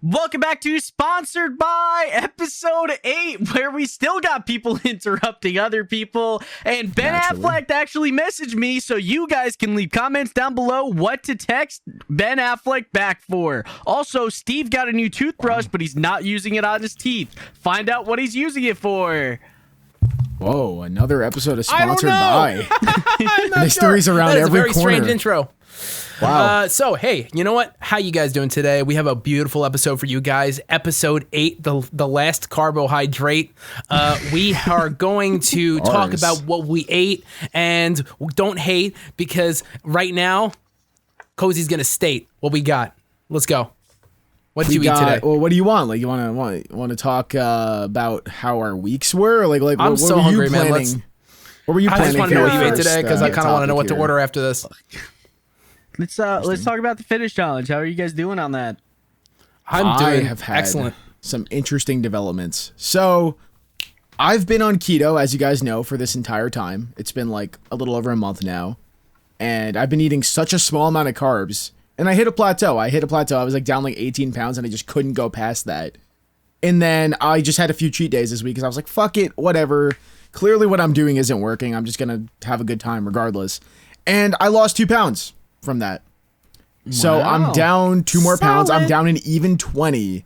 Welcome back to Sponsored by episode 8, where we still got people interrupting other people. And Ben Affleck actually messaged me, so you guys can leave comments down below what to text Ben Affleck back for. Also, Steve got a new toothbrush, but he's not using it on his teeth. Find out what he's using it for. Whoa, another episode of Sponsored by. Mysteries around every corner. That is a very strange intro. Wow. So, hey, you know what? How you guys doing today? We have a beautiful episode for you guys. Episode 8, the last carbohydrate. We are going to talk about what we ate, and don't hate, because right now, Cozy's going to state what we got. Let's go. What did you eat today? Well, what do you want? Like, you want to talk about how our weeks were? Like I'm what so were hungry, you planning? man. What were you planning? I just want to know what you ate today, because I kind of want to know what to order after this. Let's talk about the fitness challenge. How are you guys doing on that? I have had excellent. Some interesting developments. So, I've been on keto, as you guys know, for this entire time. It's been like a little over a month now, and I've been eating such a small amount of carbs. And I hit a plateau. I was like down like 18 pounds, and I just couldn't go past that. And then I just had a few cheat days this week because I was like, fuck it, whatever. Clearly what I'm doing isn't working. I'm just going to have a good time regardless. And I lost 2 pounds from that. Wow. So I'm down 2 more pounds. I'm down an even 20.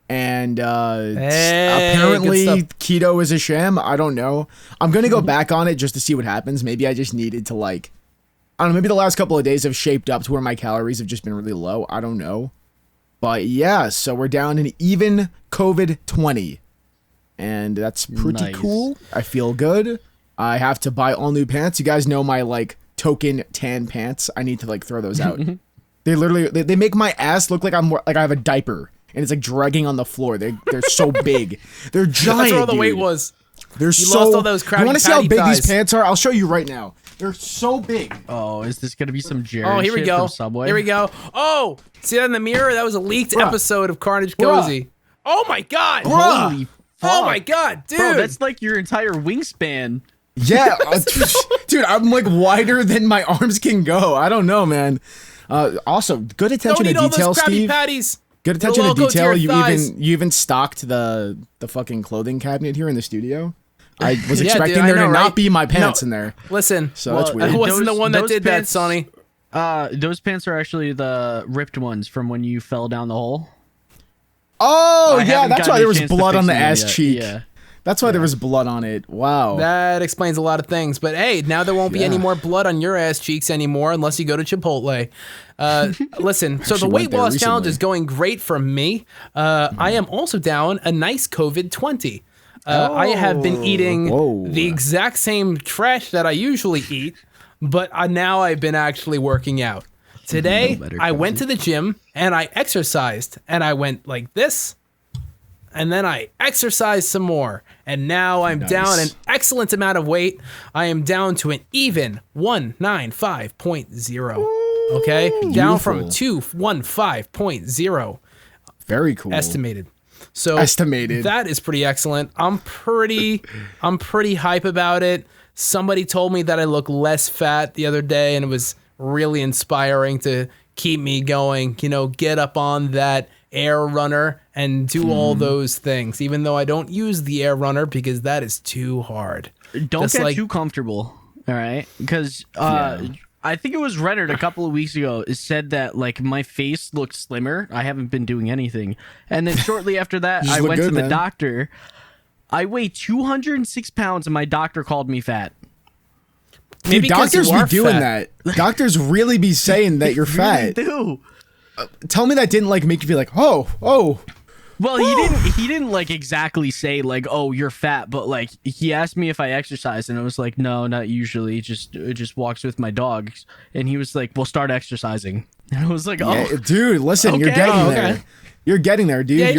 And apparently keto is a sham. I don't know. I'm going to go back on it just to see what happens. Maybe I just needed to like, I don't know, maybe the last couple of days have shaped up to where my calories have just been really low. I don't know. But yeah, so we're down an even COVID 20. And that's pretty cool. I feel good. I have to buy all new pants. You guys know my like token tan pants. I need to like throw those out. They literally, they make my ass look like I have a diaper. And it's like dragging on the floor. They're so big. They're giant. That's where all the weight was. They're you lost all those crabby. You want to see how big these pants are? I'll show you right now. They're so big. Oh, is this gonna be some Jared here we shit go. from Subway? Here we go. Oh, see that in the mirror? That was a leaked episode of Carnage Cozy. Oh my god. Holy fuck. Oh my god, dude. Bro, that's like your entire wingspan. Yeah, dude, I'm like wider than my arms can go. I don't know, man. Also, good attention to detail, Steve. Patties. Good attention to detail. You even stocked the fucking clothing cabinet here in the studio. I was expecting there to not be my pants in there. Listen, so that's weird. I wasn't the one that did pants, that, Sonny. Those pants are actually the ripped ones from when you fell down the hole. Oh, yeah, that's why there was blood on the ass cheek. Yeah. That's why there was blood on it. Wow. That explains a lot of things. But hey, now there won't be any more blood on your ass cheeks anymore unless you go to Chipotle. Listen, so the weight loss challenge is going great for me. I am also down a nice COVID 20. I have been eating the exact same trash that I usually eat, but now I've been actually working out. Today, I went to the gym and I exercised, and I went like this, and then I exercised some more, and now I'm down an excellent amount of weight. I am down to an even 195.0. Okay? Beautiful. Down from 215.0. Very cool. Estimated. So that is pretty excellent. I'm pretty hype about it. Somebody told me that I look less fat the other day, and it was really inspiring to keep me going. You know, get up on that air runner and do all those things, even though I don't use the air runner because that is too hard. Don't get too comfortable, all right? Because I think it was Renard a couple of weeks ago said that like my face looked slimmer. I haven't been doing anything. And then shortly after that, I went to the doctor. I weigh 206 pounds and my doctor called me fat. Maybe doctors be doing that. Doctors really be saying that you're fat. They do. Tell me that didn't like make you feel like, oh. Well, he didn't like exactly say like, oh, you're fat, but like he asked me if I exercise, and I was like, no, not usually. Just walks with my dog. And he was like, well, start exercising. And I was like, oh, yeah, dude, listen, okay, you're getting there. You're getting there, dude. Yeah,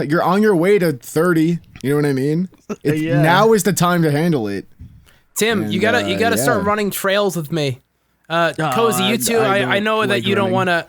you're on your way to 30. You know what I mean? Now is the time to handle it. Tim, you gotta start running trails with me. Cozy, you too. I know that you don't want to.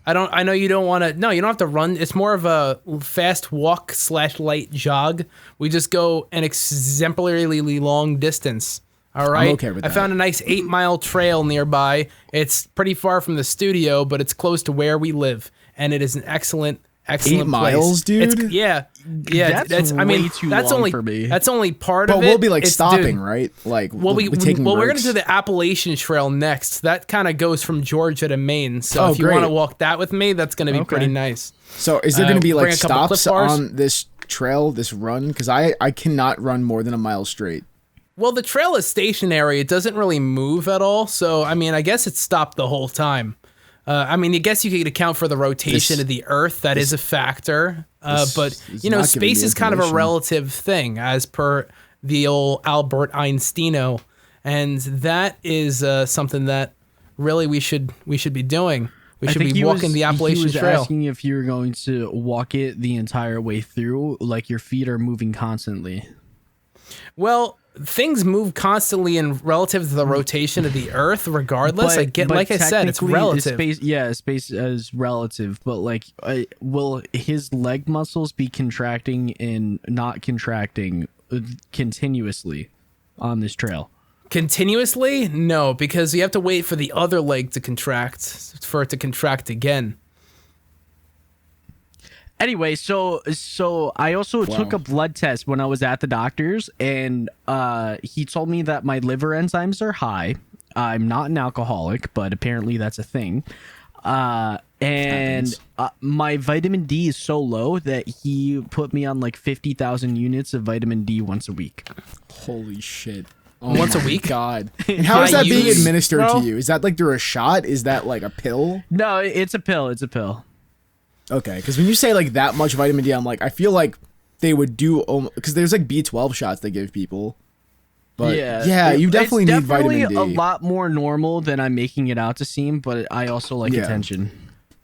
I know you don't want to. No, you don't have to run. It's more of a fast walk / light jog. We just go an exemplarily long distance. All right. I'm okay with that. I found a nice 8-mile trail nearby. It's pretty far from the studio, but it's close to where we live, and it is an excellent excellent 8 miles, place. dude? Yeah. That's way too that's long only for me. That's only part But of it. we'll be like It's- stopping, dude, right? Like Well, we're taking we're gonna breaks. do the Appalachian Trail next. That kind of goes from Georgia to Maine. So Oh, if you want to great. walk that with me, that's gonna be pretty nice. So is there going to be bring like a couple Clif stops Bars? on this trail, this run? Because I cannot run more than a mile straight. Well, the trail is stationary. It doesn't really move at all. So I mean, I guess it's stopped the whole time. I mean, I guess you could account for the rotation of the Earth. That is a factor. But is you know, not giving space me is kind of a information. relative thing, as per the old Albert Einsteino, and that is something that really we should be doing. We should be walking the Appalachian he was Trail. asking if you were going to walk it the entire way through, like your feet are moving constantly. Well, things move constantly in relative to the rotation of the Earth, regardless. But like I said, it's technically, relative. Space is relative, but like, will his leg muscles be contracting and not contracting continuously on this trail? Continuously? No, because you have to wait for the other leg to contract for it to contract again. Anyway, so I also took a blood test when I was at the doctor's, and he told me that my liver enzymes are high. I'm not an alcoholic, but apparently that's a thing. And my vitamin D is so low that he put me on like 50,000 units of vitamin D once a week. Holy shit. Oh Once a my week? God. And how is that being use, administered bro? to you? Is that like through a shot? Is that like a pill? No, it's a pill. It's a pill. Okay, because when you say like that much vitamin D, I'm like, I feel like they would do, because there's like B12 shots they give people. But yeah, you definitely need vitamin D. A lot more normal than I'm making it out to seem, but I also like attention.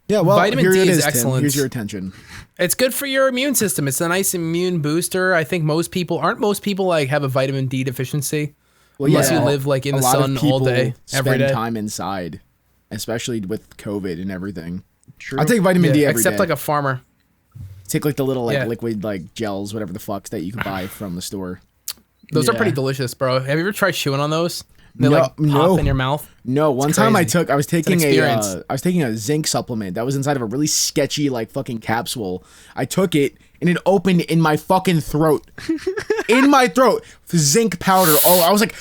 Yeah, well, Vitamin here D it is is, Tim. excellent. Here's your attention. It's good for your immune system. It's a nice immune booster. I think most people like have a vitamin D deficiency. Well, Unless you live like in a the lot of sun all people day, every spend day. time inside, especially with COVID and everything. True. I take vitamin D every day. except like a farmer. Take like the little like Yeah. liquid like gels, whatever the fucks that you can buy from the store. Those are Yeah. pretty delicious, bro. Have you ever tried chewing on those? They No, like pop no. in your mouth. No, one time crazy. I was taking experience. I was taking a zinc supplement that was inside of a really sketchy like fucking capsule. I took it and it opened in my fucking throat. In my throat. Zinc powder. Oh, I was like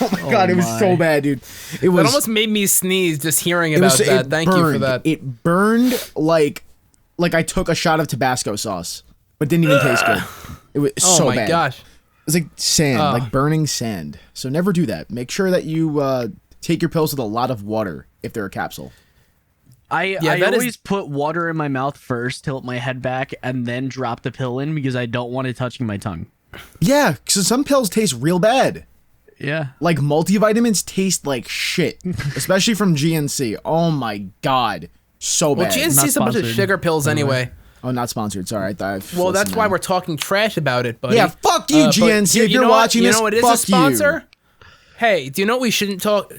oh my god, it was so bad, dude. It was That almost made me sneeze just hearing it about was- that. it Thank you for burned. that. It burned like I took a shot of Tabasco sauce, but didn't even taste good. It was Oh so my bad. gosh. It's like sand, like burning sand. So never do that. Make sure that you take your pills with a lot of water if they're a capsule. I that is- always put water in my mouth first, tilt my head back, and then drop the pill in because I don't want it touching my tongue. Yeah, because some pills taste real bad. Yeah. Like multivitamins taste like shit, especially from GNC. Oh my god, so Well, bad. GNC's a bunch of sponsored, sugar pills anyway. Oh, not sponsored. Sorry, I thought. Well, that's why we're talking trash about it, buddy. Yeah, fuck you, But GNC. If you you're know what? watching you this, know what is fuck a sponsor? you. Hey, do you know what we shouldn't talk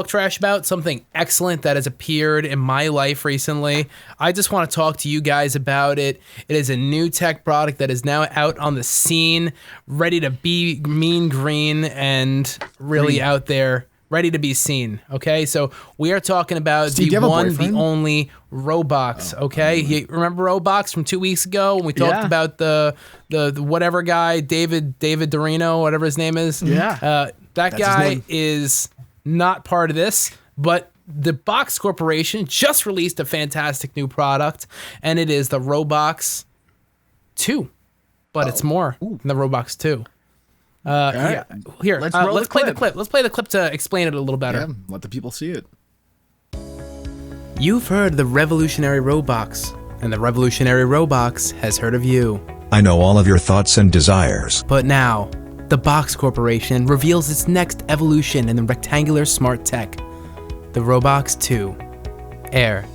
trash about? Something excellent that has appeared in my life recently. I just want to talk to you guys about it. It is a new tech product that is now out on the scene, ready to be mean green and really out there, ready to be seen. Okay, so we are talking about Steve, do the you have a one, the boyfriend? only Roblox. Okay, you remember Roblox from 2 weeks ago when we talked Yeah. about the whatever guy, David Dorino, whatever his name is. Yeah. That his guy name. is not part of this, but the Box Corporation just released a fantastic new product, and it is the Roblox 2. But it's more than the Roblox 2. Here, Let's roll let's the play the clip. clip. Let's play the clip to explain it a little better. Yeah, let the people see it. You've heard the revolutionary Roblox, and the revolutionary Roblox has heard of you. I know all of your thoughts and desires. But now, the Box Corporation reveals its next evolution in the rectangular smart tech, the Roblox 2 Air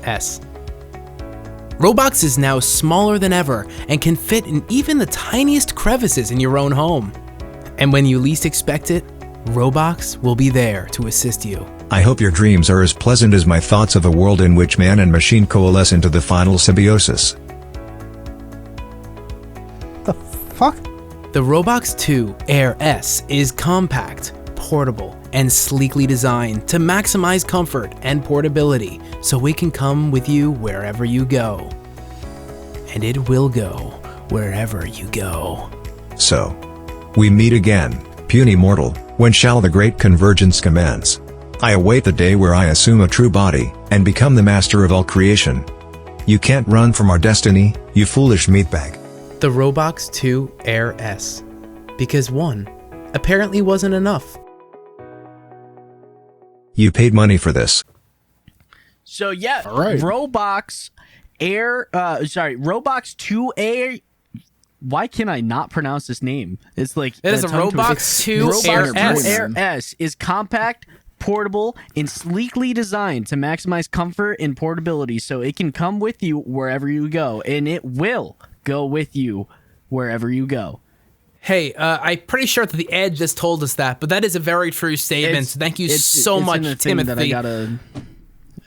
S. Roblox is now smaller than ever and can fit in even the tiniest crevices in your own home. And when you least expect it, Roblox will be there to assist you. I hope your dreams are as pleasant as my thoughts of a world in which man and machine coalesce into the final symbiosis. Fuck. The Roblox 2 Air S is compact, portable and sleekly designed to maximize comfort and portability so we can come with you wherever you go. And it will go wherever you go. So, we meet again, puny mortal, when shall the great convergence commence? I await the day where I assume a true body, and become the master of all creation. You can't run from our destiny, you foolish meatbag. The Roblox 2 Air S. Because one apparently wasn't enough. You paid money for this. So yeah, All right. Roblox 2 Air. Why can I not pronounce this name? It's like It is a tongue twister. Roblox 2 Roblox Air 2 S. Air S is compact, portable, and sleekly designed to maximize comfort and portability, so it can come with you wherever you go, and it will go with you wherever you go. Hey, I'm pretty sure that the ad just told us that, but that is a very true statement. Thank you so it's much, in the thing Timothy. that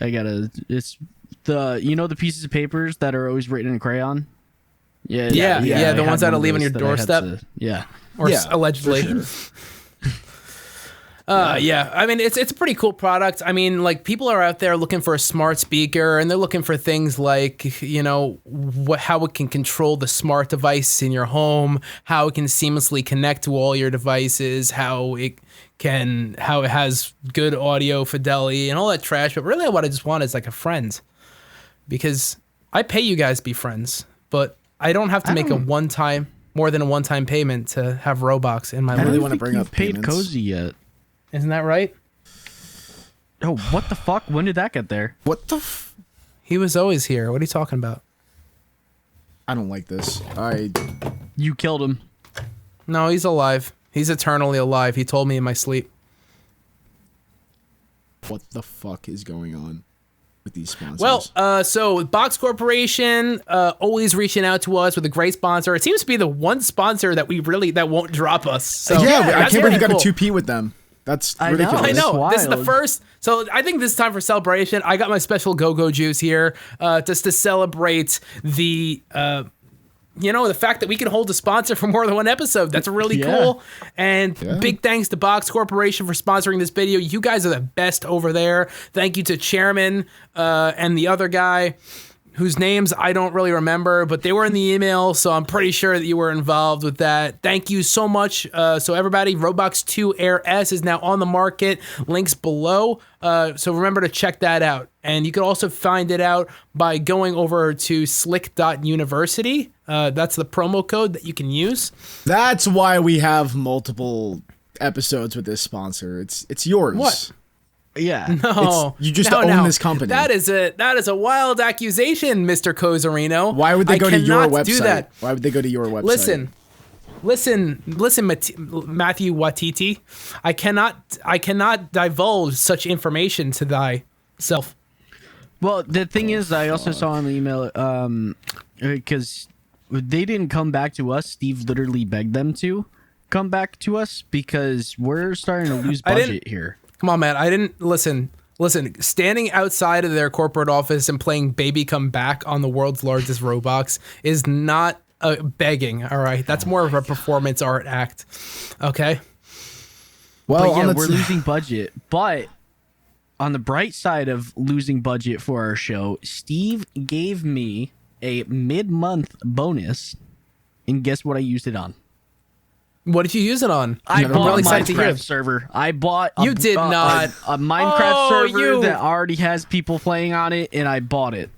I gotta. It's the pieces of papers that are always written in crayon. Yeah, Yeah, the I ones had that'll one leave of on your those that I had doorstep. yeah. Or Yeah, allegedly. for sure. Yeah, I mean, it's a pretty cool product. I mean, like, people are out there looking for a smart speaker, and they're looking for things like, you know, how it can control the smart device in your home, how it can seamlessly connect to all your devices, how it has good audio fidelity and all that trash. But really what I just want is like a friend, because I pay you guys to be friends, but I don't have to make more than a one-time payment to have Roblox in my I life. really want to bring up paid payments. Cozy yet. Isn't that right? Oh, what the fuck? When did that get there? What the He was always here. What are you talking about? I don't like this. You killed him. No, he's alive. He's eternally alive. He told me in my sleep. What the fuck is going on with these sponsors? Well, so Box Corporation always reaching out to us with a great sponsor. It seems to be the one sponsor that won't drop us. So I that's can't believe you got cool. a 2P with them. That's I know. ridiculous. I know. That's This is the wild. first. So I think this is time for celebration. I got my special go-go juice here just to celebrate the the fact that we can hold a sponsor for more than one episode. That's really Yeah. cool. And big thanks to Box Corporation for sponsoring this video. You guys are the best over there. Thank you to Chairman and the other guy whose names I don't really remember, but they were in the email, so I'm pretty sure that you were involved with that. Thank you so much. So everybody, Roblox 2 Air S is now on the market. Links below. So remember to check that out. And you can also find it out by going over to slick.university. That's the promo code that you can use. That's why we have multiple episodes with this sponsor. It's yours. What? Yeah. No, you just no, own no. this company. That is a wild accusation, Mr. Cozarino. Why would they I go to your cannot website? do that. Why would they go to your website? Listen, Matthew Watiti. I cannot divulge such information to thyself. Well, the thing is, I also saw in the email, because they didn't come back to us. Steve literally begged them to come back to us because we're starting to lose I didn't- budget here. Come on, man. I didn't listen. Standing outside of their corporate office and playing Baby Come Back on the world's largest Roblox is not begging, all right? That's more of a performance art act, okay? Well, But yeah, on we're the losing budget. But on the bright side of losing budget for our show, Steve gave me a mid-month bonus, and guess what I used it on? What did you use it on? I Never bought mind. a excited to hear. Minecraft server. I bought You did not. a Minecraft Oh, server you- that already has people playing on it, and I bought it.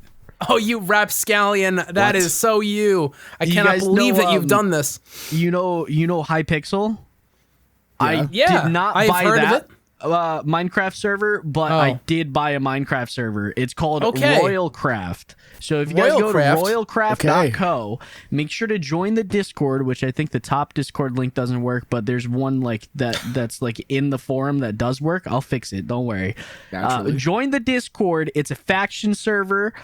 Oh, you rapscallion. That What? is so you. I You cannot guys believe know, that you've done this. You know Hypixel? I Yeah, did not I've buy heard of that it. Minecraft server, but Oh. I did buy a Minecraft server. It's called Okay. Royalcraft. So if you guys go to Royalcraft. royalcraft.co, make sure to join the Discord, which I think the top Discord link doesn't work, but there's one like that's like in the forum that does work. I'll fix it. Don't worry. Naturally. Join the Discord. It's a faction server.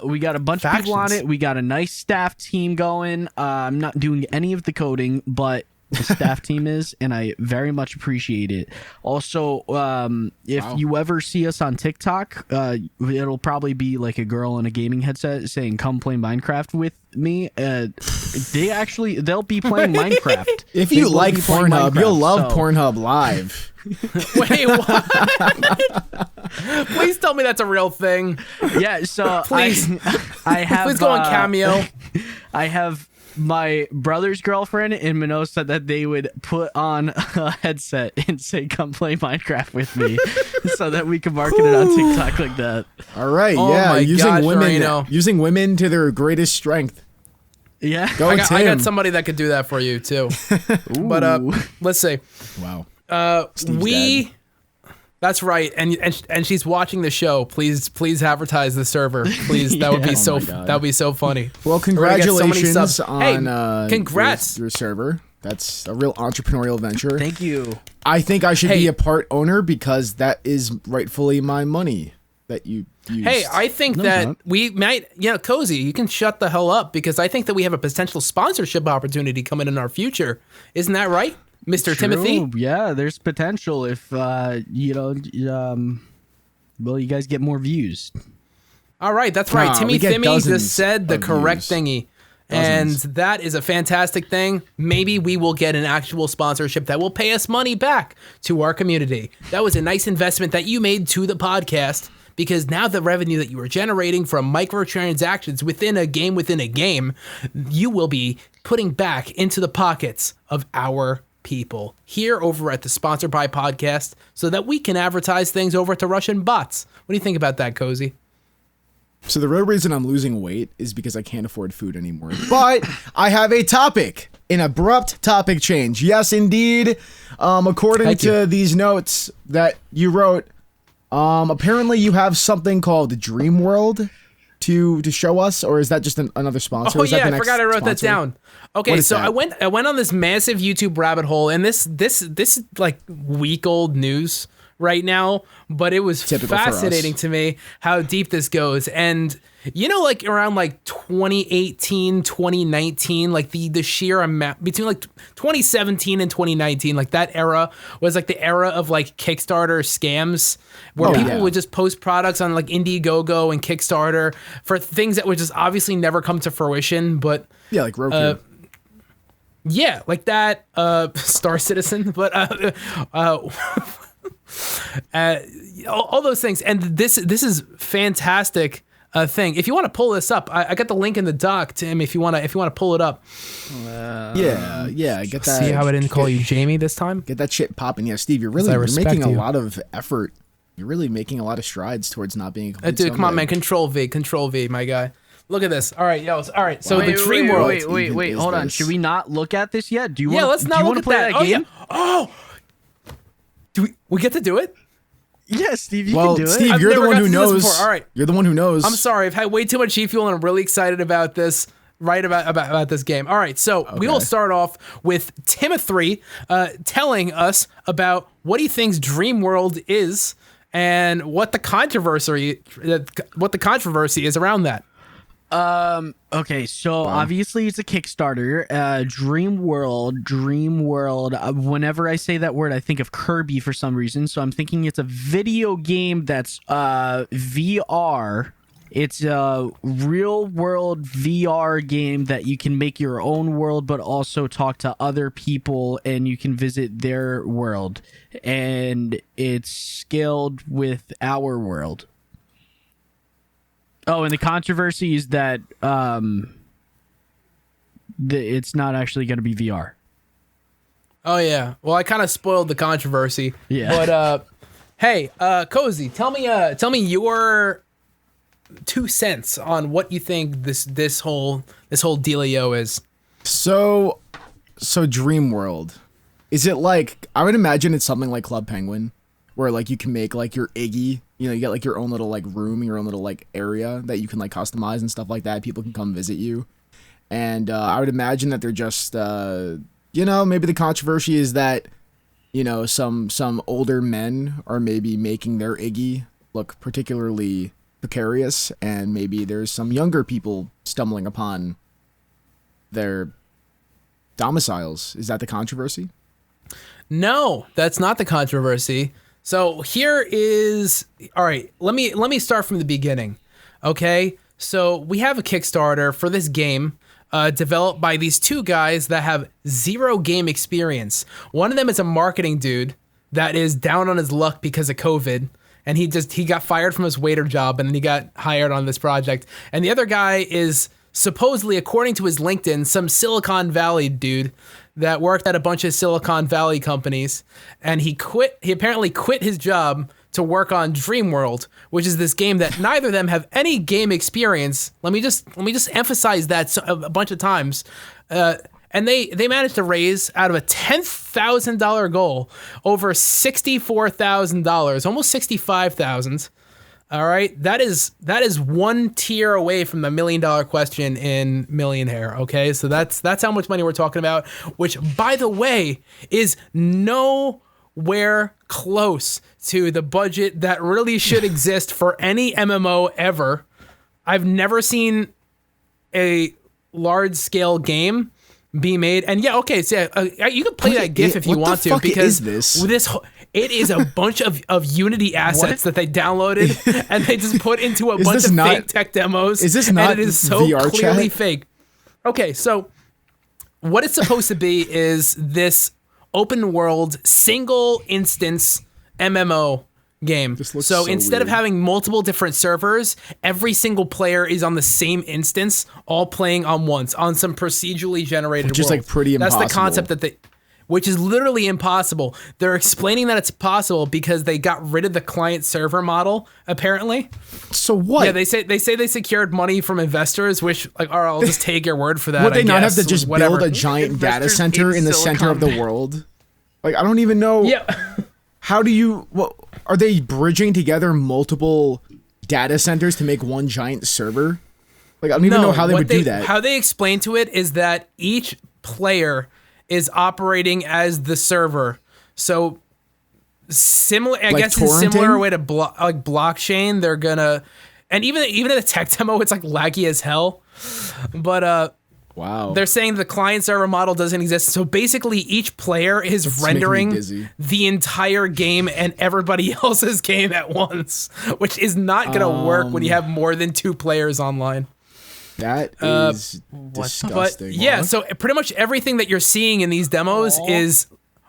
We got a bunch of people on Factions. it. We got a nice staff team going. I'm not doing any of the coding, but the staff team is, and I very much appreciate it. Also, if you ever see us on TikTok, it'll probably be like a girl in a gaming headset saying, "Come play Minecraft with me." They'll be playing Minecraft. If you like Pornhub, you'll love Pornhub Live. Wait, what? Please tell me that's a real thing. Yeah, so please, I have. Please go on Cameo. I have my brother's girlfriend and Minot said that they would put on a headset and say, "Come play Minecraft with me," so that we can market it on TikTok like that. All right, oh yeah, my using women to their greatest strength. Yeah, go I got somebody that could do that for you too. But let's see. Wow. Dead. That's right, and she's watching the show. Please advertise the server, please. That would be that would be so funny. Well, congratulations so on congrats your server. That's a real entrepreneurial venture. Thank you. I think I should be a part owner because that is rightfully my money that you used. Hey, I think that we might, Cozy, you can shut the hell up because I think that we have a potential sponsorship opportunity coming in our future. Isn't that right? Mr. True. Timothy? Yeah, there's potential if, you guys get more views. All right, that's right. Timmy just said the correct views. thingy. And that is a fantastic thing. Maybe we will get an actual sponsorship that will pay us money back to our community. That was a nice investment that you made to the podcast because now the revenue that you are generating from microtransactions within a game, you will be putting back into the pockets of our people here over at the Sponsored by podcast so that we can advertise things over to Russian bots. What do you think about that, Cozy? So the real reason I'm losing weight is because I can't afford food anymore. But I have a topic, an abrupt topic change. Yes, indeed. According to these notes that you wrote, apparently you have something called Dream World to show us, or is that just another sponsor? Oh yeah, I forgot I wrote that down. Okay, so I went on this massive YouTube rabbit hole, and this is like week-old news right now, but it was fascinating to me how deep this goes. And like around like 2018, 2019, like the sheer amount between like 2017 and 2019, like that era was like the era of like Kickstarter scams where people would just post products on like Indiegogo and Kickstarter for things that would just obviously never come to fruition. But yeah, like Roku. Yeah, like that, Star Citizen, but all those things. And this is fantastic thing. If you want to pull this up, I got the link in the doc, Tim. If you want to pull it up. Yeah, get that. See how I didn't call you Jamie this time? Get that shit popping. Yeah, Steve, you're making a lot of effort. You're really making a lot of strides towards not being a complete dude, come on, man. Control V, my guy. Look at this. All right, all right. So the Dream World. Wait. Hold on. Should we not look at this yet? Do you want? Yeah, let's not look at play that game. Oh, do we get to do it? Yeah, Steve, you can do it. Steve, you're the one who knows. All right, you're the one who knows. I'm sorry. I've had way too much G Fuel, and I'm really excited about this. Right about this game. All right, so we will start off with Timothy telling us about what he thinks Dream World is and what the controversy is around that. Okay, so obviously it's a Kickstarter. Dream World. Whenever I say that word, I think of Kirby for some reason. So I'm thinking it's a video game that's VR. It's a real world VR game that you can make your own world, but also talk to other people and you can visit their world. And it's scaled with our world. Oh, and the controversy is that it's not actually going to be VR. Oh yeah. Well, I kind of spoiled the controversy. Yeah. But hey, Cozy, tell me your 2 cents on what you think this whole dealio is. So Dream World. Is it like, I would imagine it's something like Club Penguin, where like you can make like your Iggy, you get like your own little like room, your own little like area that you can like customize and stuff like that. People can come visit you. And I would imagine that they're just, maybe the controversy is that, some older men are maybe making their Iggy look particularly precarious, and maybe there's some younger people stumbling upon their domiciles. Is that the controversy? No, that's not the controversy. So here is, all right, let me start from the beginning. Okay, so we have a Kickstarter for this game developed by these two guys that have zero game experience. One of them is a marketing dude that is down on his luck because of COVID, and he got fired from his waiter job, and then he got hired on this project. And the other guy is supposedly, according to his LinkedIn, some Silicon Valley dude that worked at a bunch of Silicon Valley companies, and he apparently quit his job to work on Dreamworld, which is this game that neither of them have any game experience. Let me just emphasize that a bunch of times. And they managed to raise out of a $10,000 goal over $64,000, almost $65,000. All right, that is one tier away from the $1 million question in Millionaire. Okay, so that's how much money we're talking about, which, by the way, is nowhere close to the budget that really should exist for any MMO ever. I've never seen a large-scale game be made, and yeah, okay, so you can play that GIF if you want to, because it is a bunch of Unity assets that they downloaded and they just put into a bunch of fake tech demos. Is this not and it is so VR clearly chat? fake. Okay, so what it's supposed to be is this open world single instance MMO game. So instead of having multiple different servers, every single player is on the same instance, all playing on some procedurally generated Which is world. like pretty impossible. That's the concept which is literally impossible. They're explaining that it's possible because they got rid of the client server model, apparently. So what? Yeah, they say they secured money from investors, which, like, all right, I'll just take your word for that. Would they not have guess, to just whatever. build a giant data Investors center in the Silicon center of the Valley. world? Like, I don't even know. Yeah. How do you? What are they bridging together multiple data centers to make one giant server? Like, I don't even know how they would do that. How they explain to it is that each player is operating as the server. So similar, I guess, in a similar way to blockchain, they're gonna, and even in the tech demo, it's like laggy as hell. But wow, they're saying the client server model doesn't exist. So basically, each player is rendering the entire game and everybody else's game at once, which is not gonna work when you have more than 2 players online. That is disgusting. But yeah, so pretty much everything that you're seeing in these demos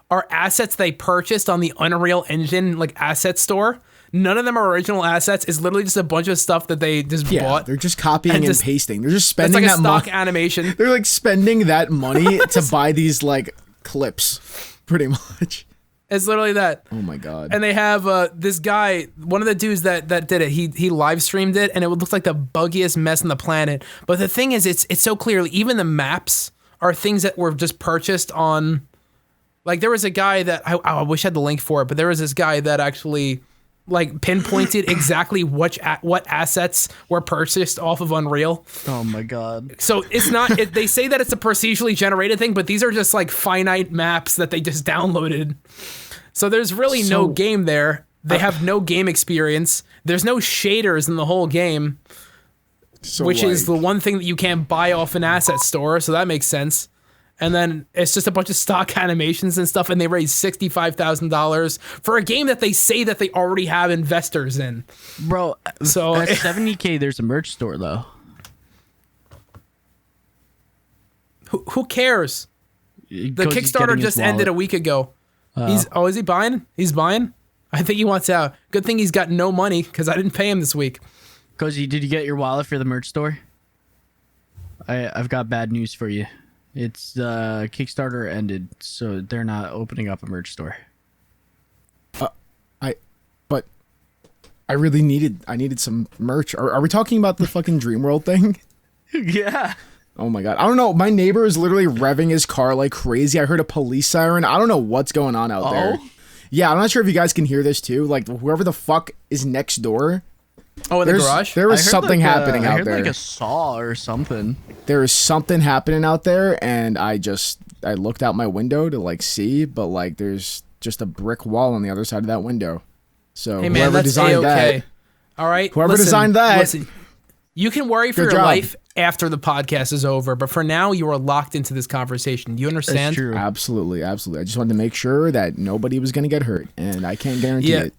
are assets they purchased on the Unreal Engine asset store. None of them are original assets. It's literally just a bunch of stuff that they just bought. They're just copying and pasting. They're just spending it's like that a stock animation. They're like spending that money to buy these like clips, pretty much. It's literally that. Oh my god! And they have this guy, one of the dudes that did it. He live streamed it, and it would look like the buggiest mess on the planet. But the thing is, it's so clearly, even the maps are things that were just purchased on. Like, there was a guy that I wish I had the link for it, but there was this guy that actually pinpointed exactly what assets were purchased off of Unreal. Oh my god! So it's not. They say that it's a procedurally generated thing, but these are just finite maps that they just downloaded. So there's really no game there. They have no game experience. There's no shaders in the whole game, which is the one thing that you can't buy off an asset store. So that makes sense. And then it's just a bunch of stock animations and stuff, and they raised $65,000 for a game that they say that they already have investors in. Bro, so at $70K, there's a merch store, though. Who cares? The Kickstarter just ended a week ago. Is he buying? He's buying? I think he wants out. Good thing he's got no money, because I didn't pay him this week. Cozy, did you get your wallet for the merch store? I've got bad news for you. It's Kickstarter ended, so they're not opening up a merch store. But I really needed some merch. Are we talking about the fucking Dreamworld thing? Yeah. Oh my god. I don't know. My neighbor is literally revving his car like crazy. I heard a police siren. I don't know what's going on out there. Yeah, I'm not sure if you guys can hear this too. Like, whoever the fuck is next door. Oh, in the garage? There was something happening out there. I heard like a saw or something. There is something happening out there, and I looked out my window to see, but there's just a brick wall on the other side of that window. So hey man, whoever that's designed A-okay. that, All right, whoever designed that, listen, you can worry for your job. life after the podcast is over. But for now, you are locked into this conversation. You understand? That's true. Absolutely. I just wanted to make sure that nobody was going to get hurt, and I can't guarantee it.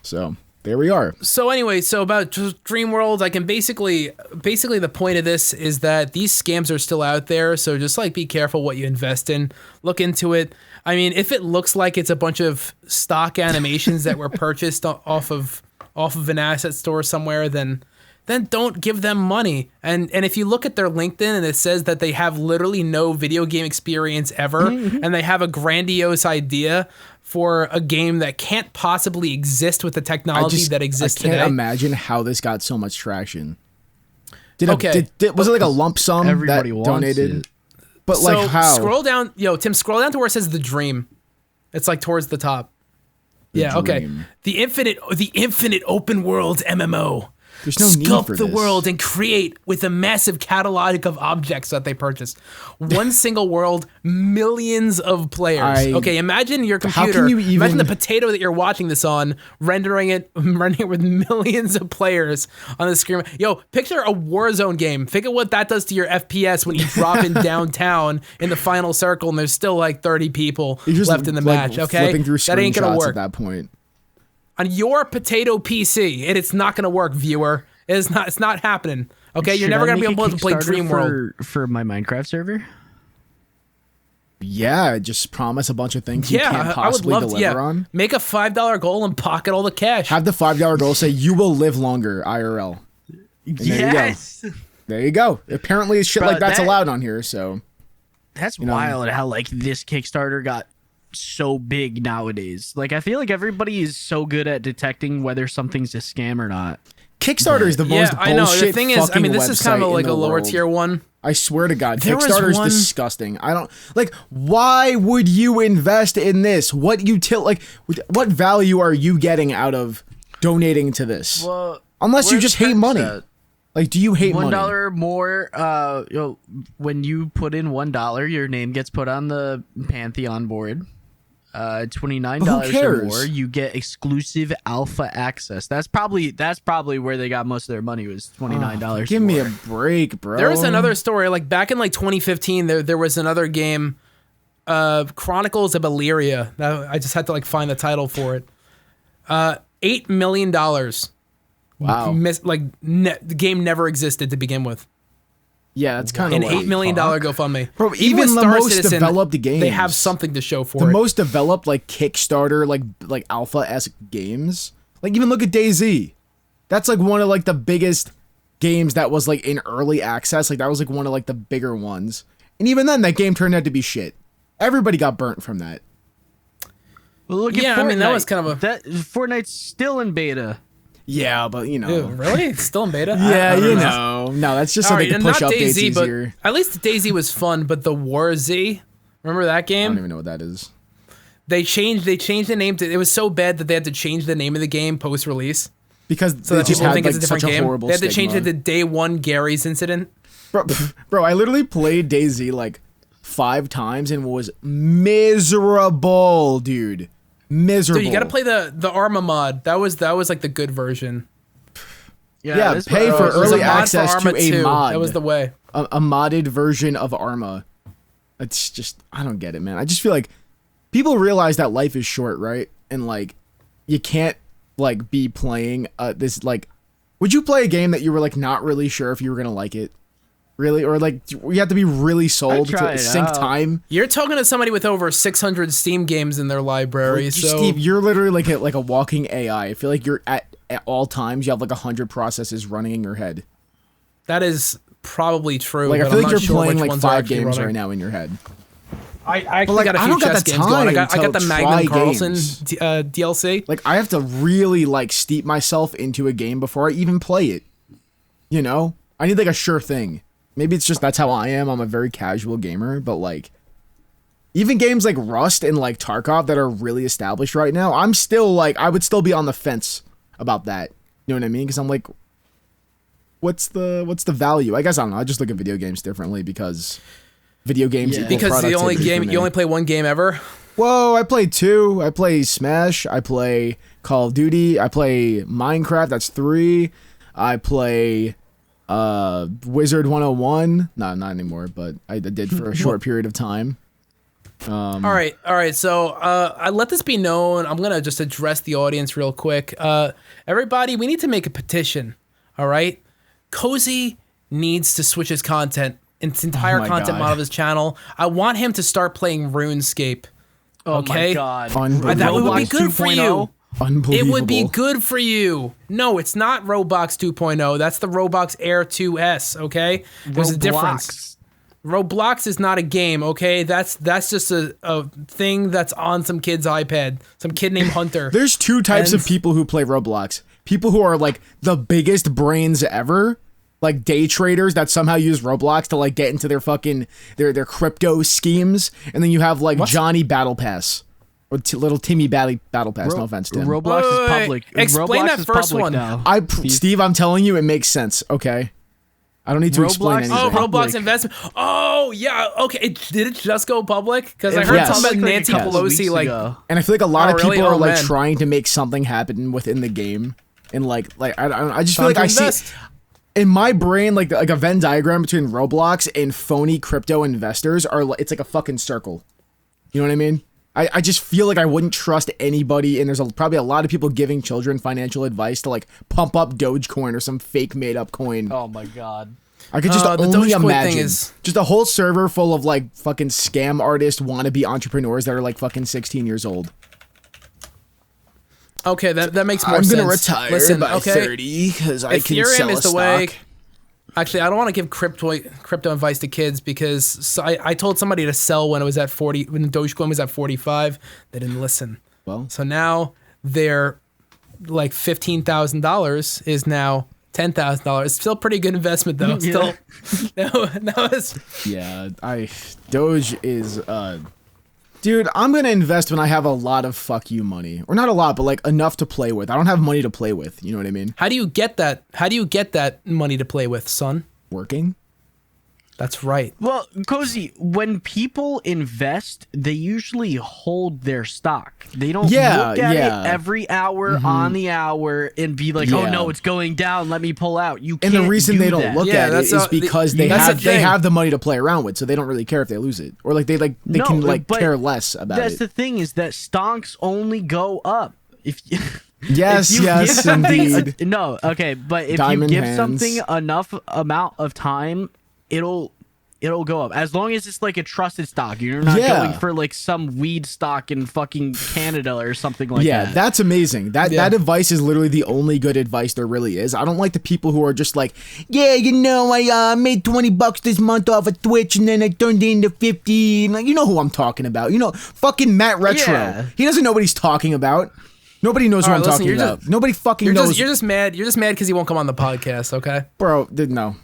So there we are. So anyway, so about Dream World, I can basically the point of this is that these scams are still out there. So just like be careful what you invest in. Look into it. I mean, if it looks like it's a bunch of stock animations that were purchased off of an asset store somewhere, then don't give them money. And if you look at their LinkedIn and it says that they have literally no video game experience ever, and they have a grandiose idea for a game that can't possibly exist with the technology that exists today. I can't imagine how this got so much traction. Was it like a lump sum Everybody that wants donated? it. But like how? Scroll down, Tim, scroll down to where it says The Dream. It's like towards the top. Okay. The infinite open world MMO. There's no need for Sculpt the this. world and create with a massive catalog of objects that they purchased. One single world, millions of players. Okay, imagine your computer. Imagine the potato that you're watching this on, rendering it with millions of players on the screen. Picture a Warzone game. Think of what that does to your FPS when you drop in downtown in the final circle and there's still like 30 people left in the match. Okay, flipping through that ain't gonna work at that point. On your potato PC, and it's not going to work, viewer. It's not happening. Okay, you're never going to be able to play Dream World for my Minecraft server. Yeah, just promise a bunch of things you can't possibly deliver on. Make a $5 goal and pocket all the cash. Have the $5 goal say you will live longer IRL. And Yes. There you go. Apparently, shit like that's allowed on here. So that's wild how like this Kickstarter got so big nowadays. Like I feel like everybody is so good at detecting whether something's a scam or not. Kickstarter is the most bullshit. I know. The thing is, I mean, this is kind of like a lower tier one. I swear to God, Kickstarter is disgusting. I don't like. Why would you invest in this? What value are you getting out of donating to this? Well, unless you just hate money. Like, do you hate money? $1 more. When you put in $1, your name gets put on the Pantheon board. $29 or more, you get exclusive alpha access. That's probably where they got most of their money, was $29. Give me a break, bro. There was another story, like back in like 2015, there was another game, Chronicles of Illyria. I just had to like find the title for it. $8 million. Wow. The game never existed to begin with. Yeah, that's kind of an $8 million GoFundMe. Bro, even the most developed games, they have something to show for it. The most developed, like Kickstarter, like alpha-esque games. Like even look at DayZ. That's like one of like the biggest games that was like in early access. Like that was like one of like the bigger ones. And even then, that game turned out to be shit. Everybody got burnt from that. Well, look at Fortnite. I mean that was kind of Fortnite's still in beta. Yeah, but you know. Ew, really? It's still in beta? Yeah, you know. No, that's just so they can push updates easier. At least DayZ was fun, but the War Z, remember that game? I don't even know what that is. They changed the name to, it was so bad that they had to change the name of the game post-release. Because so they that just people had think like it's a different such game. a horrible They had to stigma. change it to Day One Gary's Incident. Bro, I literally played DayZ like 5 times and was miserable, dude. Miserable. Dude, you gotta play the Arma mod. That was like the good version. Yeah, pay for early access to a mod. That was the way. A modded version of Arma. It's just, I don't get it, man. I just feel like people realize that life is short, right? And like, you can't like be playing this like. Would you play a game that you were like not really sure if you were gonna like it? Really? Or like you have to be really sold to sink time? You're talking to somebody with over 600 Steam games in their library. Like, so Steve, you're literally like a walking AI. I feel like you're at all times you have like 100 processes running in your head. That is probably true. Like I but feel I'm like not you're sure playing which like ones are 5 actually games running. right now in your head. I actually like, got a I few don't got chess the games going. I time got the to Magnum try Carlsen games. DLC. Like I have to really like steep myself into a game before I even play it. You know? I need like a sure thing. Maybe it's just that's how I am. I'm a very casual gamer, but like even games like Rust and like Tarkov that are really established right now, I'm still like I would still be on the fence about that. You know what I mean? Because I'm like, what's the value? I guess I don't know. I just look at video games differently because video games equal because the only productivity game for me. you only play one game ever. Whoa, I play 2. I play Smash. I play Call of Duty. I play Minecraft. That's 3. I play Wizard 101. No, not anymore, but I did for a short period of time. All right. So I let this be known. I'm gonna just address the audience real quick. Everybody, we need to make a petition. All right, Cozy needs to switch his content, its entire content model of his channel. I want him to start playing RuneScape. Okay? Oh my god. That would be good for you. Unbelievable. It would be good for you. No, it's not Roblox 2.0. That's the Roblox Air 2S, okay? There's a difference. Roblox is not a game, okay? That's just a thing that's on some kid's iPad. Some kid named Hunter. There's two types of people who play Roblox. People who are like the biggest brains ever, like day traders that somehow use Roblox to like get into their fucking their crypto schemes, and then you have like Johnny Battle Pass or little Timmy Battle Pass. No offense to him. Roblox is public. Explain Roblox that is first public one. now. Steve, I'm telling you, it makes sense. Okay, I don't need to explain anything. Oh, public. Roblox investment. Oh, yeah. Okay. Did it just go public? Because I heard Yes. something about Like Nancy a couple Pelosi, weeks like, ago. And I feel like a lot of really? people are Oh, like man. trying to make something happen within the game, and like I just feel like Time I to see invest. in my brain like a Venn diagram between Roblox and phony crypto investors it's like a fucking circle. You know what I mean? I just feel like I wouldn't trust anybody, and there's probably a lot of people giving children financial advice to like pump up DogeCoin or some fake made up coin. Oh my god. I could just the only Dogecoin imagine thing is- just a whole server full of like fucking scam artist wannabe entrepreneurs that are like fucking 16 years old. okay, that makes more I'm sense. gonna retire Listen, by okay, 30 because I can Ethereum sell is a the stock. way. Actually, I don't want to give crypto advice to kids because I told somebody to sell when it was at 40, when the Dogecoin was at 45. They didn't listen. Well, So now their like $15,000 is now $10,000. Still pretty good investment though. Still, no, it's yeah, Doge is dude, I'm gonna invest when I have a lot of fuck you money, or not a lot, but like enough to play with. I don't have money to play with. You know what I mean? How do you get that? How do you get that money to play with, son? Working. That's right. Well, Cozy, when people invest, they usually hold their stock. They don't Yeah, look at yeah. it every hour on the hour and be like, oh Yeah. no, it's going down, let me pull out. You And can't the reason do they don't that. look Yeah, at it that's is because they that's have the thing. the money to play around with, so they don't really care if they lose it, or like they No, can like but care less about That's it. the thing, is that stocks only go up. If you, Yes, if you yes, give something indeed. no, okay, but if Diamond you give hands. something enough amount of time, it'll go up. As long as it's like a trusted stock. You're not Yeah. going for like some weed stock in fucking Canada or something like Yeah, that. that's amazing. That advice is literally the only good advice there really is. I don't like the people who are just like, yeah, you know, I made $20 this month off of Twitch and then I turned it into 50. And, like, you know who I'm talking about. You know, fucking Matt Retro. Yeah. He doesn't know what he's talking about. Nobody knows All what right, I'm listen, talking you're about. Nobody fucking You're knows. just mad. You're just mad because he won't come on the podcast. Okay. Bro, no.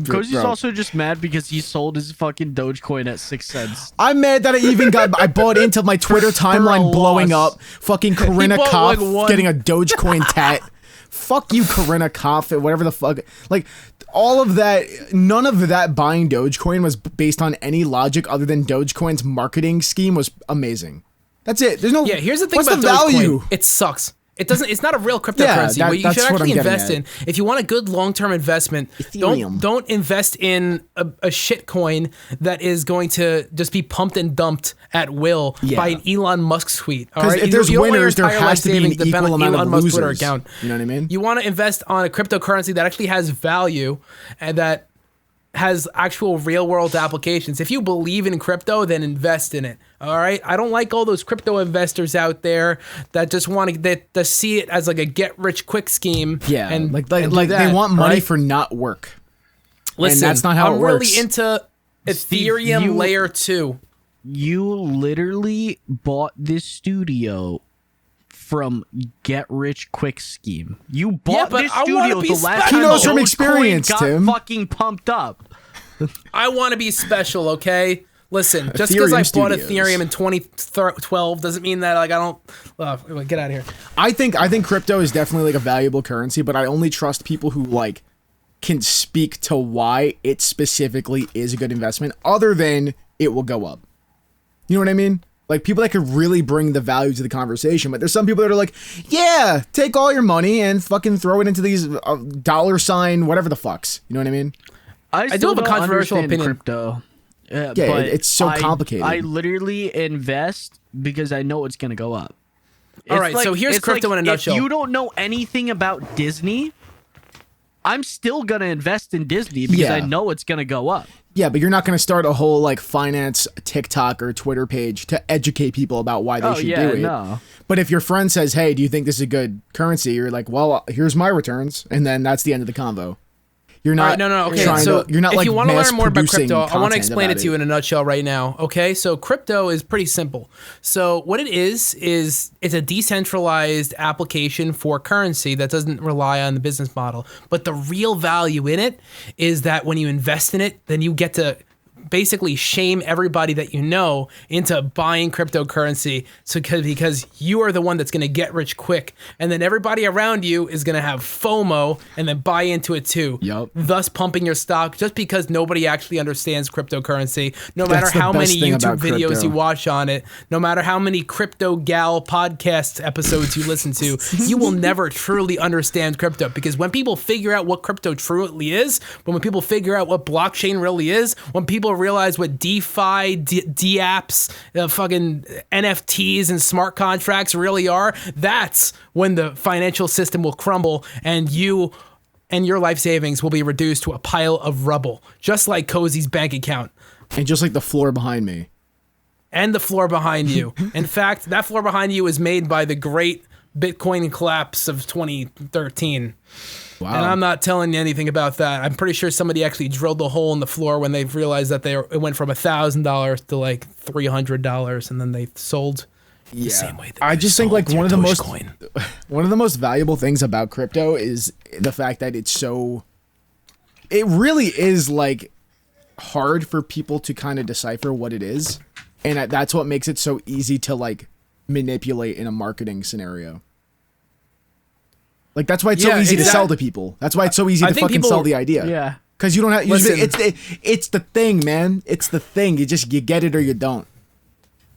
Cozy's Bro. also just mad because he sold his fucking Dogecoin at 6 cents. I'm mad that I bought into my Twitter timeline blowing loss. up. Fucking Corinna bought, Kopf like, one. getting a Dogecoin tat. Fuck you, Corinna Kopf, whatever the fuck. Like, all of that, none of that buying Dogecoin was based on any logic other than Dogecoin's marketing scheme was amazing. That's it. There's no. Yeah, here's the thing what's about the value? Dogecoin. It sucks. It doesn't. It's not a real cryptocurrency. Yeah, what you that's should what actually I'm getting invest at. in, if you want a good long-term investment, Ethereum. don't invest in a shit coin that is going to just be pumped and dumped at will by an Elon Musk tweet. All 'Cause right, if there's You don't want your winners, there entire has life to be an savings depend equal on amount of Elon Musk's Twitter losers. account. You know what I mean? You want to invest on a cryptocurrency that actually has value and that has actual real world applications. If you believe in crypto, then invest in it. All right. I don't like all those crypto investors out there that just want to see it as like a get rich quick scheme. Yeah, and like do they that, want money right? for not work. Listen, that's not how I'm it works. really into Ethereum you- layer 2. You literally bought this studio from Get Rich Quick Scheme. You bought but this I wanna studio be the last special. time He knows from Dogecoin experience, got Tim. fucking pumped up. I want to be special, okay? Listen, just because I Ethereum bought Studios. Ethereum in 2012 doesn't mean that like I don't get out of here. I think crypto is definitely like a valuable currency, but I only trust people who like can speak to why it specifically is a good investment, other than it will go up. You know what I mean? Like people that could really bring the value to the conversation. But there's some people that are like, yeah, take all your money and fucking throw it into these dollar sign, whatever the fucks. You know what I mean? I do have a controversial opinion. Crypto. Yeah, but it's so complicated. I literally invest because I know it's going to go up. All right, so here's crypto in a nutshell. If you don't know anything about Disney, I'm still going to invest in Disney because I know it's going to go up. Yeah, but you're not going to start a whole like finance TikTok or Twitter page to educate people about why they should do it. No. But if your friend says, hey, do you think this is a good currency? You're like, well, here's my returns. And then that's the end of the convo. You're not. Okay. You're not if like you want to learn more about crypto, I want to to explain it to you in a nutshell right now. Okay, so crypto is pretty simple. So what it is it's a decentralized application for currency that doesn't rely on the business model. But the real value in it is that when you invest in it, then you get to basically shame everybody that you know into buying cryptocurrency because you are the one that's going to get rich quick, and then everybody around you is going to have FOMO and then buy into it too. Yep. Thus pumping your stock just because nobody actually understands cryptocurrency. No matter how many YouTube videos you watch on it, no matter how many Crypto Gal podcast episodes you listen to, you will never truly understand crypto, because when people figure out what crypto truly is, when people figure out what blockchain really is, when people realize what DeFi, D-apps, fucking NFTs and smart contracts really are, that's when the financial system will crumble and you and your life savings will be reduced to a pile of rubble, just like Cozy's bank account. And just like the floor behind me. And the floor behind you. In fact, that floor behind you was made by the great Bitcoin collapse of 2013. Wow. And I'm not telling you anything about that. I'm pretty sure somebody actually drilled a hole in the floor when they realized that it went from $1,000 to like $300, and then they sold the same way. That I just think like one of DogeCoin. the most valuable things about crypto is the fact that it really is like hard for people to kind of decipher what it is, and that's what makes it so easy to like manipulate in a marketing scenario. Like that's why it's so easy to sell to people. That's why it's so easy to fucking sell the idea. Yeah. Because you don't have. It's the thing, man. It's the thing. You get it or you don't.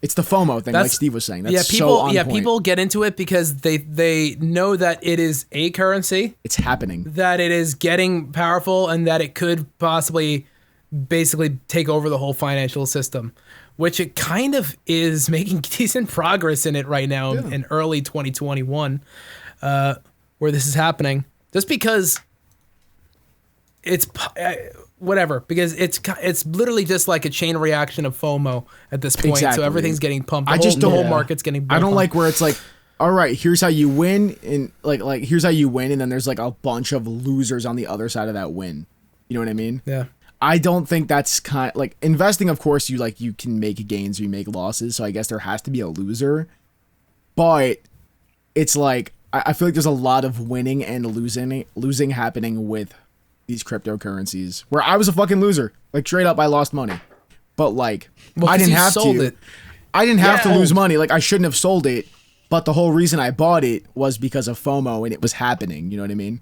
It's the FOMO thing, like Steve was saying. That's so on point. People get into it because they know that it is a currency. It's happening. That it is getting powerful and that it could possibly basically take over the whole financial system, which it kind of is making decent progress in it right now in early 2021. Where this is happening, just because it's whatever, because it's literally just like a chain reaction of FOMO at this point. Exactly. So everything's getting pumped. The whole market's getting pumped. I don't like where it's like, all right, here's how you win, and like here's how you win, and then there's like a bunch of losers on the other side of that win. You know what I mean? Yeah. I don't think that's kind like investing. Of course, you can make gains or you make losses. So I guess there has to be a loser, but it's like. I feel like there's a lot of winning and losing happening with these cryptocurrencies where I was a fucking loser. Like straight up, I lost money, but like I didn't have to. I didn't have to lose money. Like I shouldn't have sold it, but the whole reason I bought it was because of FOMO and it was happening. You know what I mean?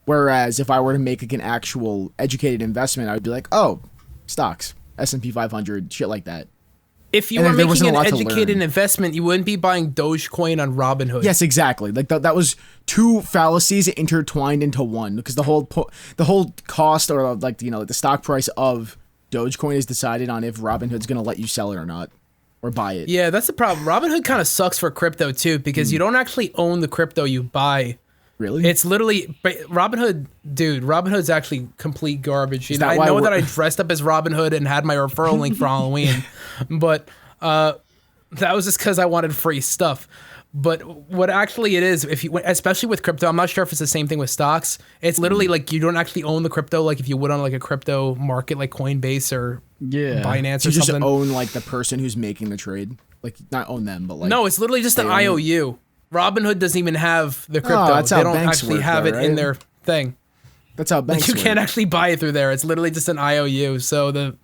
Whereas if I were to make like an actual educated investment, I would be like, oh, stocks, S&P 500, shit like that. If you were making an educated investment, you wouldn't be buying DogeCoin on Robinhood. Yes, exactly. Like that was two fallacies intertwined into one, because the whole cost or like the stock price of DogeCoin is decided on if Robinhood's going to let you sell it or not or buy it. Yeah, that's the problem. Robinhood kind of sucks for crypto too, because you don't actually own the crypto you buy. Really? It's literally Robinhood, dude. Robinhood's actually complete garbage. You know, I know that I dressed up as Robin Hood and had my referral link for Halloween, but that was just because I wanted free stuff. But what actually it is, if you, especially with crypto, I'm not sure if it's the same thing with stocks. It's literally like you don't actually own the crypto, like if you would on like a crypto market like Coinbase or Binance or something. You just own like the person who's making the trade, like not own them, but like no, it's literally just an IOU. Robinhood doesn't even have the crypto. They don't actually have it in their thing. That's how banks work. You can't actually buy it through there. It's literally just an IOU. So